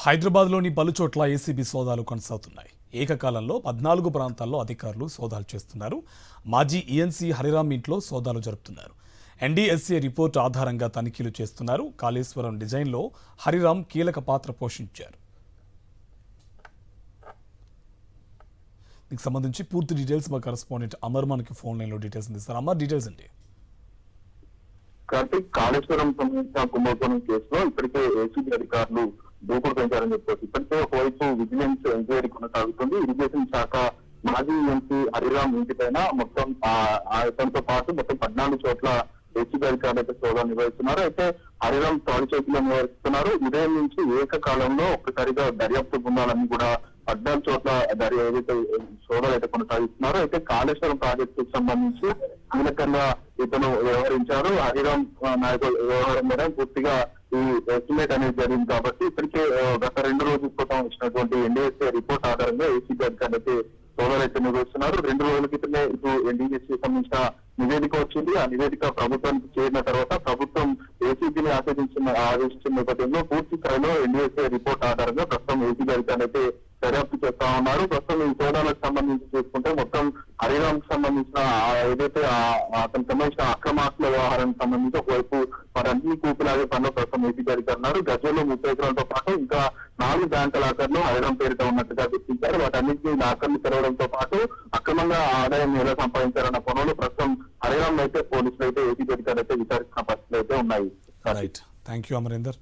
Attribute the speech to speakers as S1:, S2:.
S1: హైదరాబాద్లోని పలుచోట్ల ఏసీబీ సోదాలు కొనసాగుతున్నాయి. ఏకకాలంలో 14 ప్రాంతాల్లో అధికారులు సోదాలు చేస్తున్నారు. మాజీ ఈఎన్సీ హరిరామ్ ఇంట్లో సోదాలు జరుపుతున్నారు. ఎన్డీఎస్ఏ రిపోర్టు ఆధారంగా తనిఖీలు చేస్తున్నారు. కాళేశ్వరం డిజైన్లో హరిరామ్ కీలక పాత్ర పోషించారు. దీనికి సంబంధించి పూర్తి డీటెయిల్స్ మా కరెస్పాండెంట్ అమర్ మనకి ఫోన్ లైన్లో డీటెయిల్స్ అందిస్తారు. అమర్, డీటెయిల్స్ అండి.
S2: కార్తీక్, కాళేశ్వరం సంబంధించిన కుంభకోణం కేసులో ఇప్పటికే ఏసీబీ అధికారులు దూకుడు పెంచారని చెప్పొచ్చు. ఇప్పటికే ఒకవైపు విజిలెన్స్ ఎంక్వైరీ కొనసాగుతుంది. ఇరిగేషన్ శాఖ మాజీ ఎంపీ హరిరామ్ ఇంటిపైన మొత్తం అతనితో పాటు మొత్తం 14 చోట్ల ఏసీబీ అధికారులు అయితే సోదాలు నిర్వహిస్తున్నారు. అయితే హరిరామ్ తాడి చేతిలో నిర్వహిస్తున్నారు. ఉదయం నుంచి ఏకకాలంలో ఒక్కసారిగా దర్యాప్తు బృందాలన్నీ కూడా 14 చోట్ల ఏదైతే సోదాలు అయితే కొనసాగిస్తున్నారు. అయితే కాళేశ్వరం ప్రాజెక్టుకు సంబంధించి కీలకంగా ఇతను వ్యవహరించారు. హరిరామ్ నాయకులు వ్యవహారం మీద పూర్తిగా ఈ ఎస్టిమేట్ అనేది జరిగింది కాబట్టి ఇప్పటికే గత 2 రోజుల క్రితం ఇచ్చినటువంటి ఎన్డీఎస్ఏ రిపోర్ట్ ఆధారంగా ఏసీబీ అధికారులు అయితే సోదాలు అయితే నిర్వహిస్తున్నారు. 2 రోజుల క్రితమే ఇటు ఎన్డీఎస్ఏ సంబంధించిన నివేదిక వచ్చింది. ఆ నివేదిక ప్రభుత్వానికి చేరిన తర్వాత ప్రభుత్వం ఏసీబీని ఆదేశించిన నేపథ్యంలో పూర్తి స్థాయిలో ఎన్డీఎస్ఏ రిపోర్ట్ ఆధారంగా ప్రస్తుతం ఏసీబీ అధికారులు అయితే దర్యాప్తు చేస్తా ఉన్నారు. ప్రస్తుతం ఈ సోదాలకు సంబంధించి చూసుకుంటే మొత్తం హరిరామ్ సంబంధించిన ఏదైతే అతనికి సంబంధించిన అక్రమాస్తుల వ్యవహారానికి సంబంధించి ఒకవైపు వారన్ని కూపులాగే పనులు ప్రస్తుతం ఏసీబీ అధికారులు ఉన్నారు. గజంలో 30 ఎకరాలతో పాటు ఇంకా 4 బ్యాంకు లాకర్లు హరిరామ్ పేరిట ఉన్నట్టుగా గుర్తించారు. వాటన్నింటినీ లాకర్లు తెరవడంతో పాటు అక్రమంగా ఆదాయం ఎలా సంపాదించారన్న పనులు ప్రస్తుతం హరిరామ్ అయితే పోలీసులు అయితే ఏసీబీ అధికారులు అయితే విచారిస్తున్న పరిస్థితులు అయితే ఉన్నాయి.
S1: Right, thank you Amarender.